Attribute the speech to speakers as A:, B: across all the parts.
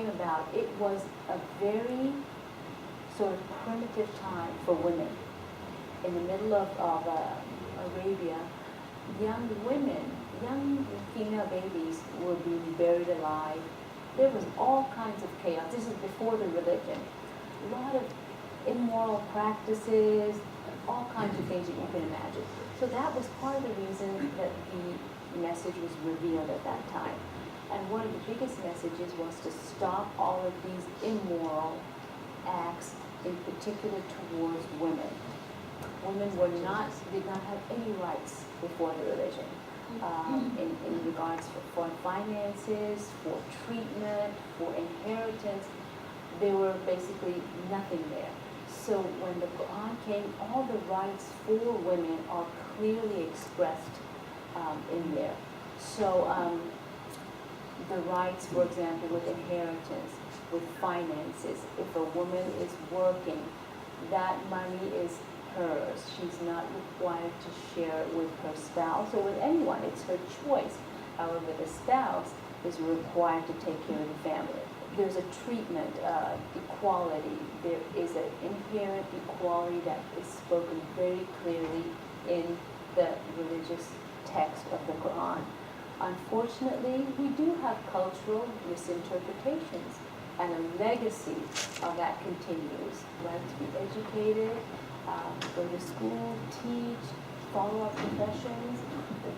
A: came about, it was a very sort of primitive time for women. In the middle of Arabia, young women, young female babies were being buried alive. There was all kinds of chaos. This is before the religion. A lot of immoral practices, all kinds of things that you can imagine. So that was part of the reason that the message was revealed at that time. And one of the biggest messages was to stop all of these immoral acts, in particular towards women. Women did not have any rights before the religion. In regards for finances, for treatment, for inheritance, there were basically nothing there. So when the Quran came, all the rights for women are clearly expressed in there. So the rights, for example, with inheritance, with finances, if a woman is working, that money is hers. She's not required to share it with her spouse or with anyone. It's her choice. However, the spouse is required to take care of the family. There's a treatment, equality. There is an inherent equality that is spoken very clearly in the religious text of the Quran. Unfortunately, we do have cultural misinterpretations, and a legacy of that continues. Right? To be educated, go to school, teach, follow our professions.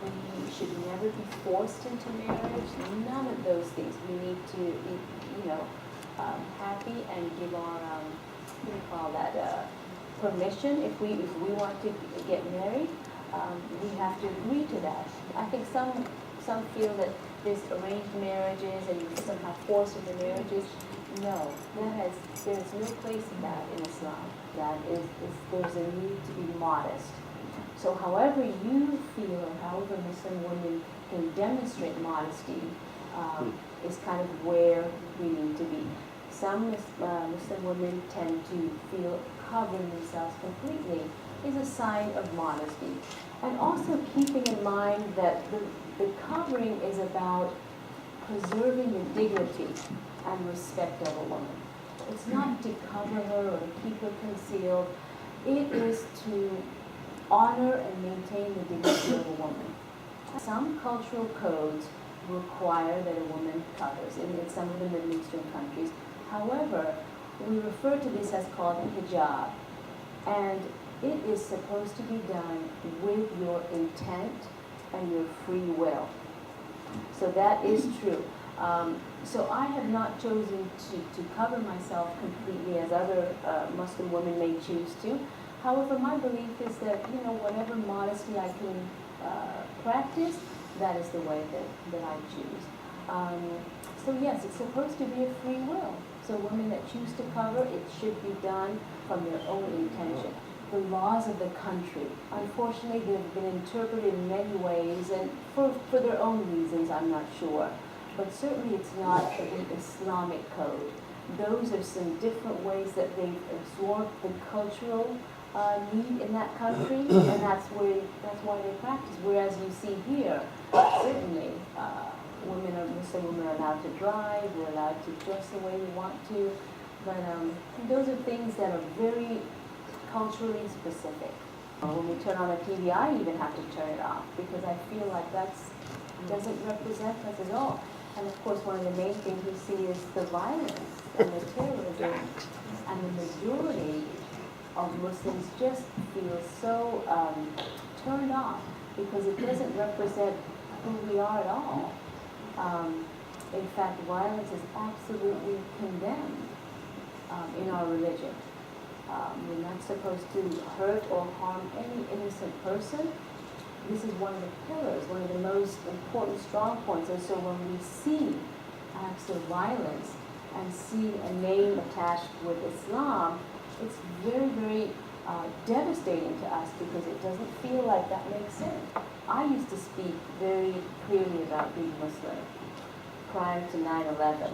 A: We should never be forced into marriage. None of those things. We need to be, happy and give our, what do you call that, permission. If we want to get married, we have to agree to that. I think some feel that there's arranged marriages and you somehow force into marriages. No, there's no place in that in Islam. That there's a need to be modest. So however you feel or however Muslim women can demonstrate modesty is kind of where we need to be. Some Muslim women tend to feel covering themselves completely is a sign of modesty. And also keeping in mind that the covering is about preserving the dignity and respect of a woman. It's not to cover her or to keep her concealed. It is to honor and maintain the dignity of a woman. Some cultural codes require that a woman covers in some of the Middle Eastern countries. However, we refer to this as called hijab. And it is supposed to be done with your intent and your free will. So that is true. So I have not chosen to cover myself completely as other Muslim women may choose to. However, my belief is that, whatever modesty I can practice, that is the way that I choose. So yes, it's supposed to be a free will. So women that choose to cover, it should be done from their own intention. The laws of the country, unfortunately, they've been interpreted in many ways, and for their own reasons, I'm not sure. But certainly it's not an Islamic code. Those are some different ways that they've absorbed the cultural need in that country, and that's why they practice. Whereas you see here, certainly, Muslim women are allowed to drive, we're allowed to dress the way we want to, but those are things that are very culturally specific. When we turn on the TV, I even have to turn it off because I feel like that doesn't represent us at all. And of course, one of the main things we see is the violence and the terrorism. And the majority of Muslims just feel so turned off because it doesn't represent who we are at all. In fact, violence is absolutely condemned in our religion. We're not supposed to hurt or harm any innocent person. This is one of the pillars, one of the most important strong points. And so when we see acts of violence and see a name attached with Islam, it's very, very devastating to us because it doesn't feel like that makes sense. I used to speak very clearly about being Muslim prior to 9/11.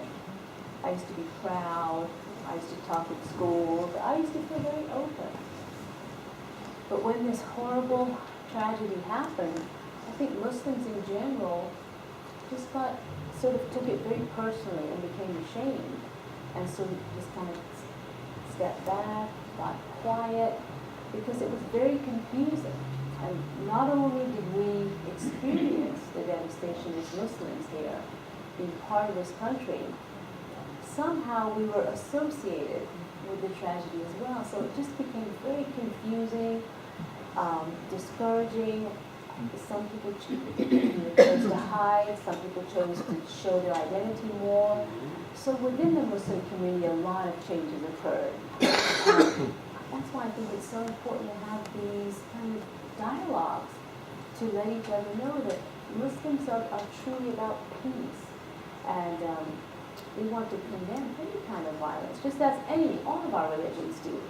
A: I used to be proud. I used to talk at school. I used to feel very open. But when this horrible tragedy happened, I think Muslims in general just got sort of took it very personally and became ashamed. And so just kind of stepped back, got quiet, because it was very confusing. And not only did we experience the devastation as Muslims here, being part of this country, somehow we were associated with the tragedy as well. So it just became very confusing, discouraging. Some people chose to hide, some people chose to show their identity more. So within the Muslim community, a lot of changes occurred. That's why I think it's so important to have these kind of dialogues to let each other know that Muslims are truly about peace. And we want to condemn any kind of violence, just as all of our religions do.